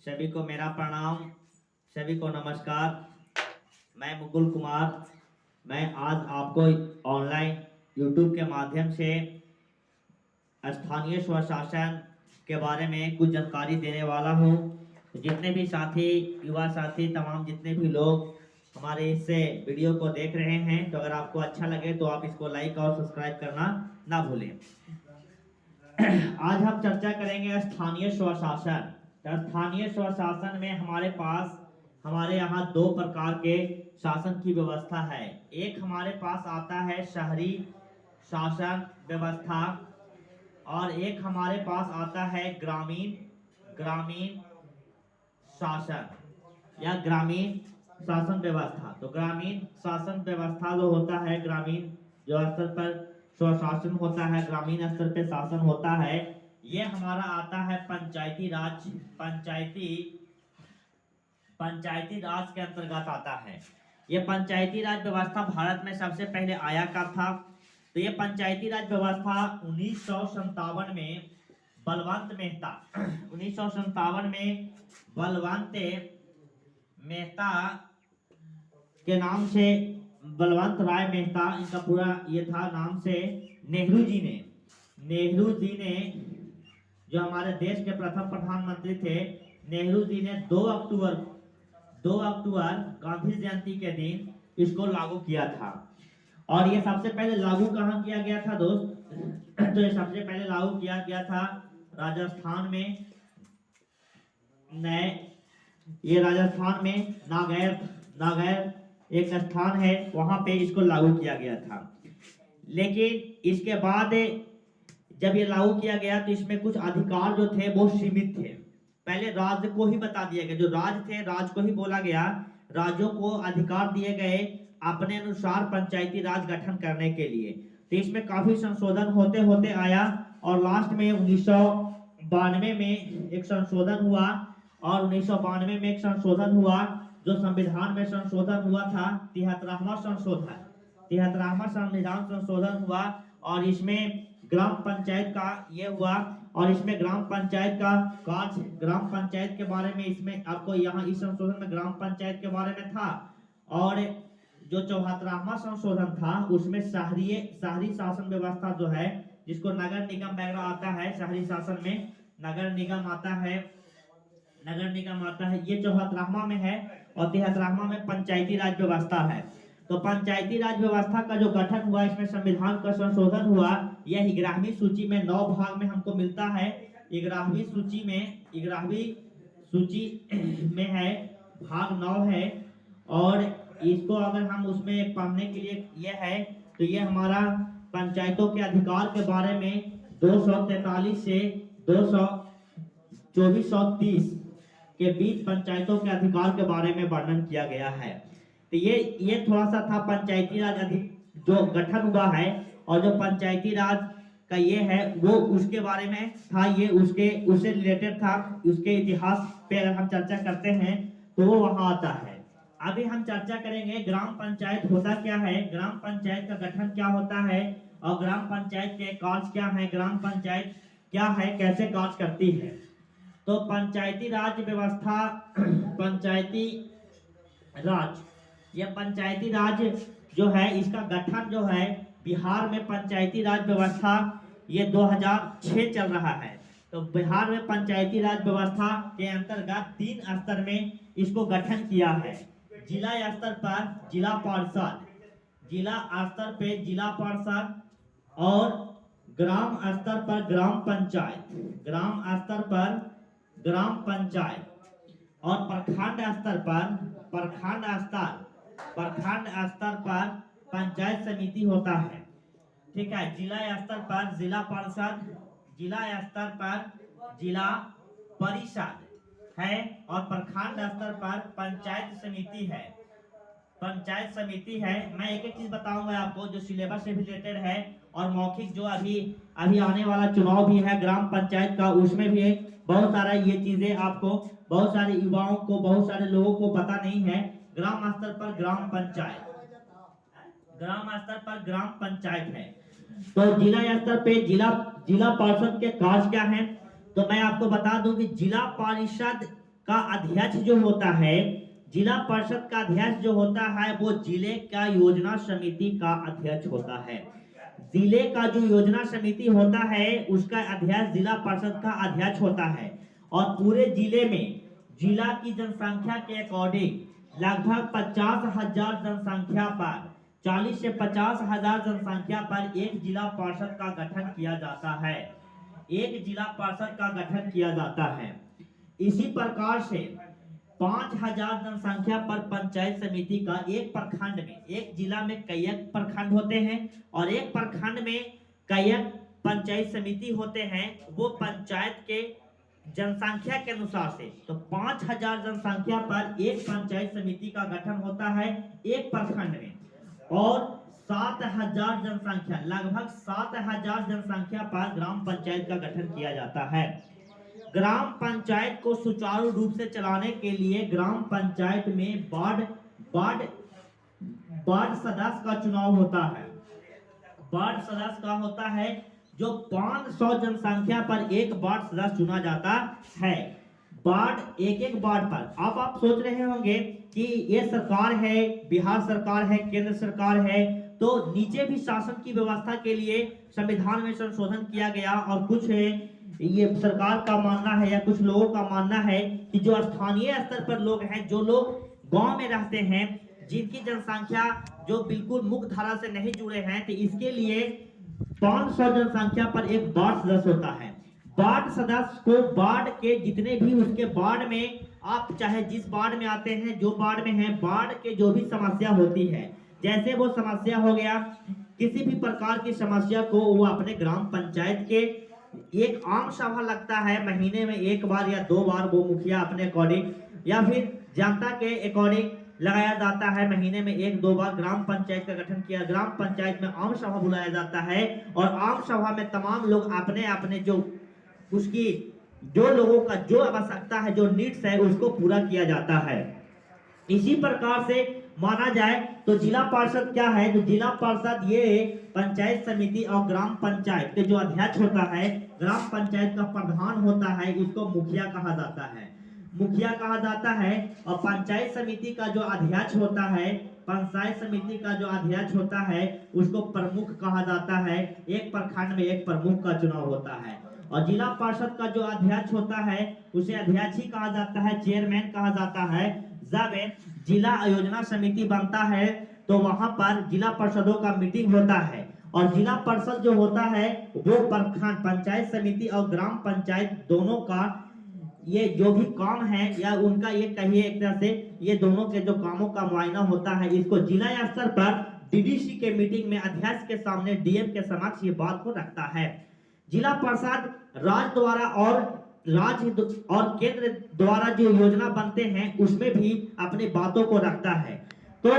सभी को मेरा प्रणाम, सभी को नमस्कार। मैं मुकुल कुमार। मैं आज आपको ऑनलाइन यूट्यूब के माध्यम से स्थानीय स्वशासन के बारे में कुछ जानकारी देने वाला हूँ। जितने भी साथी, युवा साथी, तमाम जितने भी लोग हमारे इस वीडियो को देख रहे हैं, तो अगर आपको अच्छा लगे तो आप इसको लाइक और सब्सक्राइब करना ना भूलें। आज हम चर्चा करेंगे स्थानीय स्वशासन। स्थानीय स्वशासन में हमारे यहाँ दो प्रकार के शासन की व्यवस्था है। एक हमारे पास आता है शहरी शासन व्यवस्था और एक हमारे पास आता है ग्रामीण ग्रामीण शासन या ग्रामीण शासन व्यवस्था। तो ग्रामीण शासन व्यवस्था जो होता है, ग्रामीण जो स्तर पर स्वशासन होता है, ग्रामीण स्तर पे शासन होता है, ये हमारा आता है पंचायती राज पंचायती राज के अंतर्गत आता है। ये पंचायती राज व्यवस्था भारत में सबसे पहले आया कब था? तो ये पंचायती राज व्यवस्था 1957 में बलवंत मेहता 1957 में बलवंत मेहता के नाम से, बलवंत राय मेहता इनका पूरा ये था नाम से, नेहरू जी ने जो हमारे देश के प्रथम प्रधानमंत्री थे, नेहरू जी ने 2 अक्टूबर गांधी जयंती के दिन इसको लागू किया था। और ये सबसे पहले लागू कहाँ किया गया था दोस्त? तो ये सबसे पहले लागू किया गया था राजस्थान में। ये राजस्थान में नागैर एक स्थान है, वहां पे इसको लागू किया गया था। लेकिन इसके बाद जब ये लागू किया गया तो इसमें कुछ अधिकार जो थे वो सीमित थे। पहले राज्य को ही बता दिया गया, जो राज्य थे राज्य को ही बोला गया, राज्यों को अधिकार दिए गए अपने अनुसार पंचायती राज गठन करने के लिए। तो इसमें काफी संशोधन होते होते आया और लास्ट में 1992 में एक संशोधन हुआ। और 1992 में एक संशोधन हुआ, जो संविधान में संशोधन हुआ था, 73वां संविधान संशोधन हुआ। और इसमें ग्राम पंचायत का ये हुआ, और इसमें ग्राम पंचायत का कार्य, ग्राम पंचायत के बारे में इसमें आपको यहाँ इस संशोधन में ग्राम पंचायत के बारे में था। और जो 74वां संशोधन था उसमें शहरी शासन व्यवस्था जो है, जिसको नगर निगम वगैरह आता है, शहरी शासन में नगर निगम आता है, ये 74वां में है। और 73वां में पंचायती राज व्यवस्था है। तो पंचायती राज व्यवस्था का जो गठन हुआ, इसमें संविधान का संशोधन हुआ। यह 11वीं सूची में 9 भाग में हमको मिलता है। 11वीं सूची में है, भाग 9 है। और इसको अगर हम उसमें पढ़ने के लिए ये है, तो ये हमारा पंचायतों के अधिकार के बारे में 243 से 2430 के बीच पंचायतों के अधिकार के बारे में वर्णन किया गया है। तो ये थोड़ा सा था पंचायती राज जो गठन हुआ है। और जो पंचायती राज का ये है वो उसके बारे में था, ये उससे रिलेटेड था। उसके इतिहास पे अगर हम चर्चा करते हैं तो वो वहां आता है। अभी हम चर्चा करेंगे ग्राम पंचायत होता क्या है, ग्राम पंचायत का गठन क्या होता है, और ग्राम पंचायत के कार्य क्या है, ग्राम पंचायत क्या है, कैसे कार्य करती है। तो पंचायती राज व्यवस्था, पंचायती राज जो है, इसका गठन जो है बिहार में पंचायती राज व्यवस्था ये 2006 चल रहा है। तो बिहार में पंचायती राज व्यवस्था के अंतर्गत 3 स्तर में इसको गठन किया है। जिला स्तर पर जिला पार्षद और ग्राम स्तर पर ग्राम पंचायत और प्रखंड स्तर पर पंचायत समिति होता है। ठीक है, जिला स्तर पर जिला पार्षद, जिला स्तर पर जिला परिषद है, और प्रखंड स्तर पर पंचायत समिति है। मैं एक चीज बताऊंगा आपको जो सिलेबस से भी रिलेटेड है, और मौखिक जो अभी आने वाला चुनाव भी है ग्राम पंचायत का, उसमें भी बहुत सारा ये चीजें आपको, बहुत सारे युवाओं को, बहुत सारे लोगों को पता नहीं है। ग्राम स्तर पर ग्राम पंचायत है। तो जिला स्तर पे जिला पार्षद के कार्य क्या है? तो मैं आपको बता दूं कि जिला परिषद का अध्यक्ष जो होता है, जिला परिषद का अध्यक्ष जो होता है वो जिले का योजना समिति का अध्यक्ष होता है। जिले का जो योजना समिति होता है उसका अध्यक्ष जिला परिषद का अध्यक्ष होता है। और पूरे जिले में जिला की जनसंख्या के अकॉर्डिंग लगभग 50,000 जनसंख्या पर 40 से 50,000 जनसंख्या पर एक जिला परिषद का गठन किया जाता है। एक जिला परिषद का गठन किया जाता है। इसी प्रकार से 5,000 जनसंख्या पर पंचायत समिति का एक प्रखंड में, एक जिला में कई प्रखंड होते हैं और एक प्रखंड में कई पंचायत समिति होते हैं। वो पंचायत के जनसंख्या के अनुसार से, तो 5,000 जनसंख्या पर एक पंचायत समिति का गठन होता है एक प्रखंड में, और 7,000 जनसंख्या, लगभग 7,000 जनसंख्या पर ग्राम पंचायत का गठन किया जाता है। ग्राम पंचायत को सुचारू रूप से चलाने के लिए ग्राम पंचायत में वार्ड सदस्य का चुनाव होता है। वार्ड सदस्य का होता है जो 500 जनसंख्या पर एक वार्ड सदस्य चुना जाता है। वार्ड, एक वार्ड पर। अब आप सोच रहे होंगे कि ये सरकार है, बिहार सरकार है, केंद्र सरकार है, तो नीचे भी शासन की व्यवस्था के लिए संविधान में संशोधन किया गया। और कुछ ये सरकार का मानना है या कुछ लोगों का मानना है कि जो स्थानीय स्तर पर लोग हैं, जो लोग गांव में रहते हैं, जिनकी जनसंख्या जो बिल्कुल मुख्य धारा से नहीं जुड़े हैं, तो इसके लिए 500 जनसंख्या पर एक वार्ड सदस्य होता है। वार्ड सदस्य को वार्ड के जितने भी उसके वार्ड में, आप चाहे जिस वार्ड में आते हैं, जो वार्ड में है, वार्ड के जो भी समस्या होती है, जैसे वो समस्या हो गया, किसी भी प्रकार की समस्या को वो अपने ग्राम पंचायत के एक आम सभा लगता है, महीने में एक बार या 2 बार, वो मुखिया अपने अकॉर्डिंग या फिर जनता के अकॉर्डिंग लगाया जाता है। महीने में 1-2 बार ग्राम पंचायत का गठन किया, ग्राम पंचायत में आम सभा बुलाया जाता है और आम सभा में तमाम लोग अपने अपने जो उसकी जो लोगों का जो आवश्यकता है, जो नीड्स है, उसको पूरा किया जाता है। इसी प्रकार से माना जाए तो जिला परिषद क्या है, तो जिला परिषद ये पंचायत समिति और ग्राम पंचायत के जो अध्यक्ष होता है, ग्राम पंचायत का प्रधान होता है, उसको मुखिया कहा जाता है, मुखिया कहा जाता है। और पंचायत समिति का जो अध्यक्ष होता है, पंचायत समिति का जो अध्यक्ष होता है, उसको प्रमुख कहा जाता है। एक प्रखंड में एक प्रमुख का चुनाव होता है। और जिला परिषद का जो अध्यक्ष होता है, उसे अध्यक्ष ही कहा जाता है, चेयरमैन कहा जाता है। जब जिला योजना समिति बनता है तो वहां पर जिला परिषदों का मीटिंग होता है, और जिला परिषद जो होता है वो प्रखंड, पंचायत समिति और ग्राम पंचायत दोनों का ये जो भी काम है या उनका ये कहिए एक तरह से ये दोनों के जो कामों का मुआयना होता है, इसको जिला स्तर पर डीडीसी के मीटिंग में अध्यक्ष के सामने, डीएम के समक्ष ये बात को रखता है। जिला परिषद राज्य द्वारा और राज्य और केंद्र द्वारा जो योजना बनते हैं उसमें भी अपनी बातों को रखता है। तो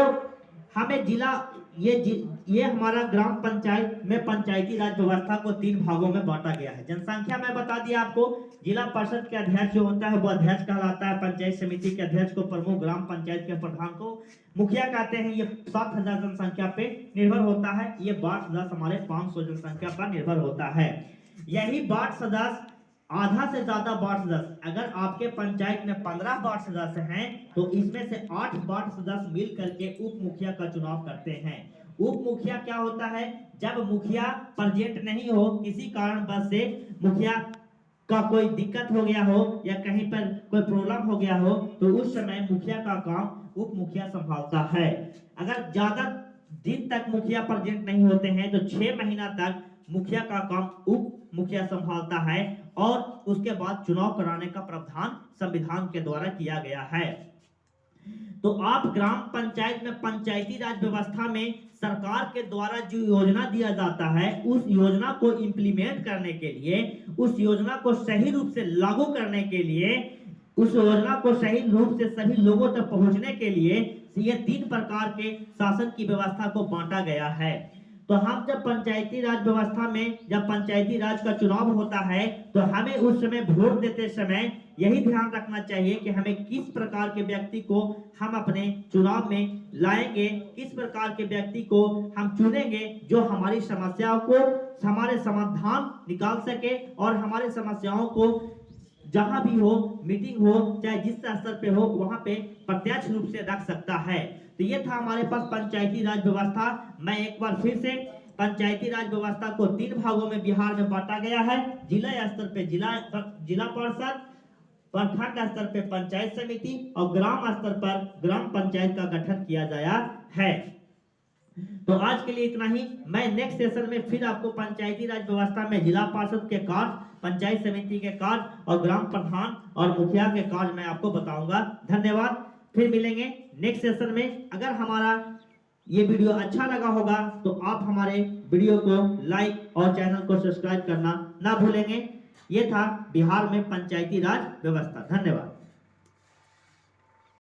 हमें जिला ये हमारा ग्राम पंचायत में पंचायती राज व्यवस्था को 3 भागों में बांटा गया है। जनसंख्या मैं बता दिया आपको। जिला परिषद के अध्यक्ष जो होता है वो अध्यक्ष कहलाता है, पंचायत समिति के अध्यक्ष को प्रमुख, ग्राम पंचायत के प्रधान को मुखिया कहते हैं। ये 7,000 जनसंख्या पे निर्भर होता है। ये वार्ड सदस्य हमारे 500 जनसंख्या पर निर्भर होता है। यही वार्ड सदस्य, आधा से ज्यादा वार्ड सदस्य, अगर आपके पंचायत में 15 वार्ड सदस्य हैं तो इसमें से 8 वार्ड सदस्य मिल करके उप मुखिया का चुनाव करते हैं। उप मुखिया क्या होता है, जब मुखिया प्रेजेंट नहीं हो, किसी कारणवश से मुखिया का कोई दिक्कत हो गया हो या कहीं पर कोई प्रॉब्लम हो गया हो, तो उस समय मुखिया का काम उप मुखिया संभालता है। अगर ज्यादा दिन तक मुखिया प्रेजेंट नहीं होते हैं तो 6 महीना तक मुखिया का काम उप मुखिया संभालता है, और उसके बाद चुनाव कराने का प्रावधान संविधान के द्वारा किया गया है। तो आप ग्राम पंचायत में पंचायती राज व्यवस्था में सरकार के द्वारा जो योजना दिया जाता है, उस योजना को इम्प्लीमेंट करने के लिए, उस योजना को सही रूप से लागू करने के लिए, उस योजना को सही रूप से सभी लोगों तक पहुंचने के लिए ये 3 प्रकार के शासन की व्यवस्था को बांटा गया है। तो हम जब पंचायती राज व्यवस्था में जब पंचायती राज का चुनाव होता है तो हमें उस समय वोट देते समय यही ध्यान रखना चाहिए कि हमें किस प्रकार के व्यक्ति को हम अपने चुनाव में लाएंगे, किस प्रकार के व्यक्ति को हम चुनेंगे जो हमारी समस्याओं को, हमारे समाधान निकाल सके और हमारे समस्याओं को जहां भी हो मीटिंग हो चाहे जिस स्तर पे हो वहां पे प्रत्यक्ष रूप से रख सकता है। तो ये था हमारे पास पंचायती राज व्यवस्था। मैं एक बार फिर से पंचायती राज व्यवस्था को 3 भागों में बिहार में बांटा गया है। जिला स्तर पे जिला परिषद, प्रखंड स्तर पे पंचायत समिति और ग्राम स्तर पर ग्राम पंचायत का गठन किया गया है। तो आज के लिए इतना ही। मैं नेक्स्ट सेशन में फिर आपको पंचायती राज व्यवस्था में जिला पार्षद के कार्य, पंचायत समिति के कार्य और ग्राम प्रधान और मुखिया के कार्य मैं आपको बताऊंगा। धन्यवाद। फिर मिलेंगे नेक्स्ट सेशन में। अगर हमारा ये वीडियो अच्छा लगा होगा तो आप हमारे वीडियो को लाइक और चैनल को सब्सक्राइब करना ना भूलेंगे। ये था बिहार में पंचायती राज व्यवस्था। धन्यवाद।